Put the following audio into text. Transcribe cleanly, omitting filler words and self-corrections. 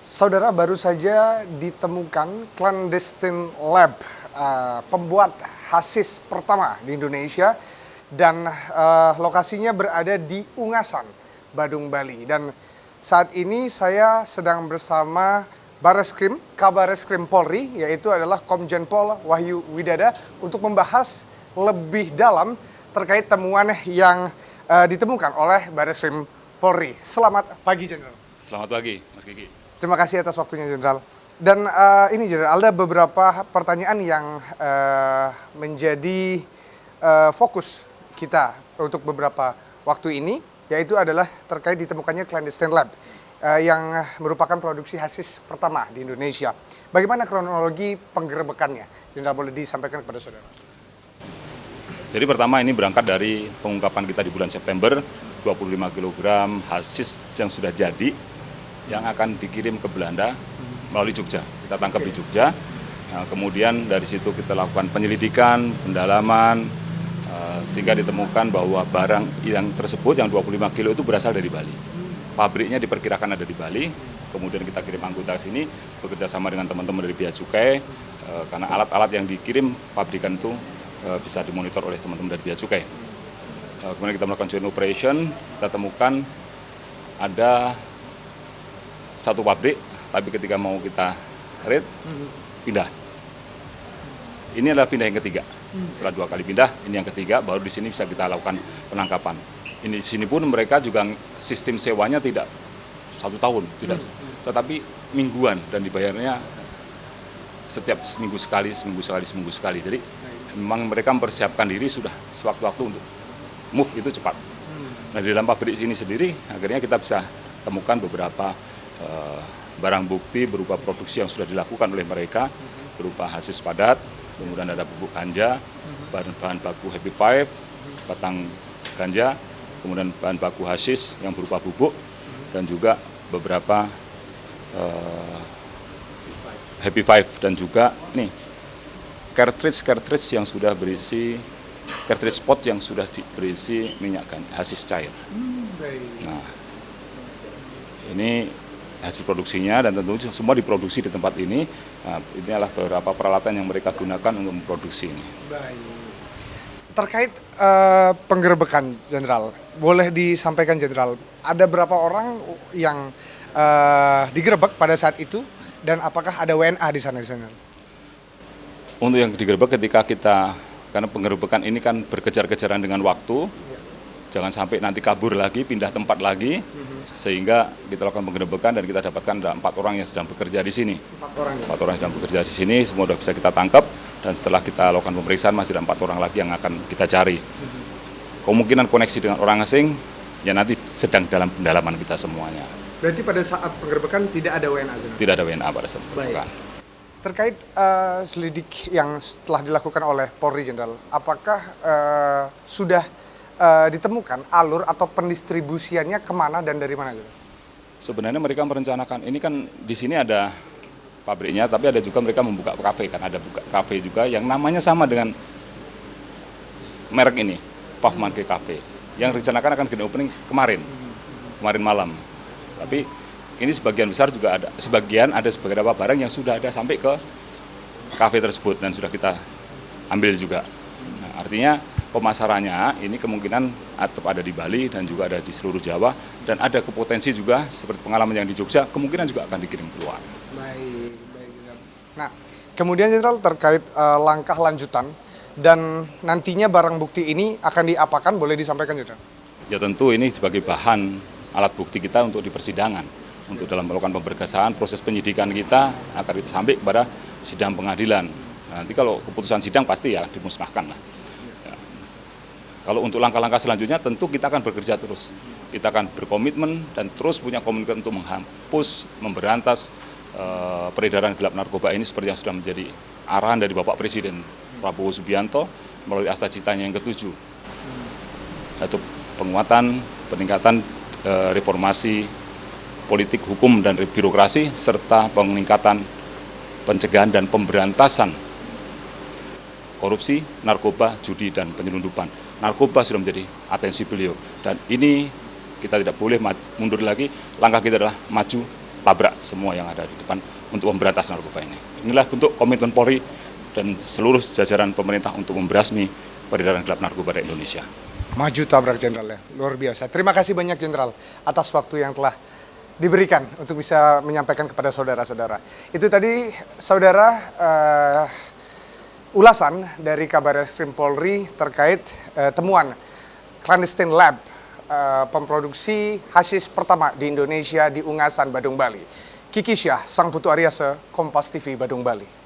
Saudara, baru saja ditemukan clandestine lab, pembuat hasis pertama di Indonesia, dan lokasinya berada di Ungasan, Badung, Bali. Dan saat ini saya sedang bersama Bareskrim, Kabareskrim Polri, yaitu adalah Komjen Pol Wahyu Widada, untuk membahas lebih dalam terkait temuan yang ditemukan oleh Bareskrim Polri. Selamat pagi, Jenderal. Selamat pagi, Mas Kiki. Terima kasih atas waktunya, Jenderal. Dan ini, Jenderal, ada beberapa pertanyaan yang menjadi fokus kita untuk beberapa waktu ini, yaitu adalah terkait ditemukannya clandestine lab yang merupakan produksi hasis pertama di Indonesia. Bagaimana kronologi penggerebekannya? Jenderal, boleh disampaikan kepada saudara? Jadi pertama ini berangkat dari pengungkapan kita di bulan September, 25 kg hasis yang sudah jadi, yang akan dikirim ke Belanda melalui Jogja. Kita tangkap di Jogja, kemudian dari situ kita lakukan penyelidikan, pendalaman, sehingga ditemukan bahwa barang yang tersebut, yang 25 kilo itu berasal dari Bali. Pabriknya diperkirakan ada di Bali, kemudian kita kirim anggota sini, bekerja sama dengan teman-teman dari Bea Cukai, karena alat-alat yang dikirim pabrikan itu bisa dimonitor oleh teman-teman dari Bea Cukai. Kemudian kita melakukan joint operation, kita temukan ada satu pabrik, tapi ketika mau kita raid, pindah. Ini adalah pindah yang ketiga. Setelah 2 kali pindah, ini yang ketiga, baru di sini bisa kita lakukan penangkapan. Ini di sini pun mereka juga sistem sewanya tidak 1 tahun, tidak, tetapi mingguan, dan dibayarnya setiap seminggu sekali. Jadi memang mereka mempersiapkan diri sudah sewaktu-waktu untuk move itu cepat. Nah, di dalam pabrik sini sendiri, akhirnya kita bisa temukan beberapa barang bukti berupa produksi yang sudah dilakukan oleh mereka, berupa hasis padat, kemudian ada bubuk ganja, bahan baku Happy Five, batang ganja, kemudian bahan baku hasis yang berupa bubuk, dan juga beberapa Happy Five, dan juga nih cartridge yang sudah berisi, cartridge pot yang sudah berisi minyak hasis cair. Nah, ini hasil produksinya, dan tentu semua diproduksi di tempat ini. Nah, ini adalah beberapa peralatan yang mereka gunakan untuk memproduksi ini. Baik. Terkait penggerebekan, Jenderal, boleh disampaikan, Jenderal, ada berapa orang yang digerebek pada saat itu, dan apakah ada WNA di sana, Jenderal? Untuk yang digerebek ketika kita, karena penggerebekan ini kan berkejar-kejaran dengan waktu, jangan sampai nanti kabur lagi, pindah tempat lagi, sehingga kita lakukan penggerebekan dan kita dapatkan ada 4 orang yang sedang bekerja di sini. 4 orang yang sedang bekerja di sini, semua sudah bisa kita tangkap, dan setelah kita lakukan pemeriksaan masih ada 4 orang lagi yang akan kita cari. Kemungkinan koneksi dengan orang asing, ya nanti sedang dalam pendalaman kita semuanya. Berarti pada saat penggerebekan tidak ada WNA? Tidak ada WNA pada saat penggerebekan. Terkait selidik yang telah dilakukan oleh Polri, Jenderal, apakah sudah ditemukan alur atau pendistribusiannya kemana dan dari mana? Sebenarnya mereka merencanakan, ini kan di sini ada pabriknya, tapi ada juga mereka membuka kafe, kan ada buka kafe juga yang namanya sama dengan merek ini, Puff Monkey Cafe, yang rencanakan akan grand opening kemarin malam. Tapi ini sebagian besar juga ada beberapa barang yang sudah ada sampai ke kafe tersebut dan sudah kita ambil juga. Nah, artinya pemasarannya ini kemungkinan tetap ada di Bali dan juga ada di seluruh Jawa, dan ada kepotensi juga seperti pengalaman yang di Jogja, kemungkinan juga akan dikirim keluar. Baik. Nah, kemudian, Jenderal, terkait langkah lanjutan dan nantinya barang bukti ini akan diapakan, boleh disampaikan, Jenderal? Ya, tentu ini sebagai bahan alat bukti kita untuk di persidangan, untuk dalam melakukan pemberkasan, proses penyidikan kita akan kita sampai kepada sidang pengadilan. Nah, nanti kalau keputusan sidang pasti ya dimusnahkan lah. Kalau untuk langkah-langkah selanjutnya tentu kita akan bekerja terus. Kita akan berkomitmen dan terus punya komitmen untuk menghapus, memberantas peredaran gelap narkoba ini, seperti yang sudah menjadi arahan dari Bapak Presiden Prabowo Subianto melalui Asta Citanya yang ke-7. Yaitu penguatan, peningkatan reformasi politik, hukum, dan birokrasi, serta peningkatan pencegahan dan pemberantasan korupsi, narkoba, judi, dan penyelundupan. Narkoba sudah menjadi atensi beliau, dan ini kita tidak boleh mundur lagi. Langkah kita adalah maju tabrak semua yang ada di depan untuk memberantas narkoba ini. Inilah bentuk komitmen Polri dan seluruh jajaran pemerintah untuk memberasmi peredaran gelap narkoba di Indonesia. Maju tabrak Jenderal ya, luar biasa. Terima kasih banyak Jenderal atas waktu yang telah diberikan untuk bisa menyampaikan kepada saudara-saudara. Itu tadi saudara ulasan dari Kabarreskrim Polri terkait temuan clandestine lab pemproduksi hasis pertama di Indonesia di Ungasan, Badung, Bali. Kiki Syah, Sang Putu Aryase, Kompas TV, Badung, Bali.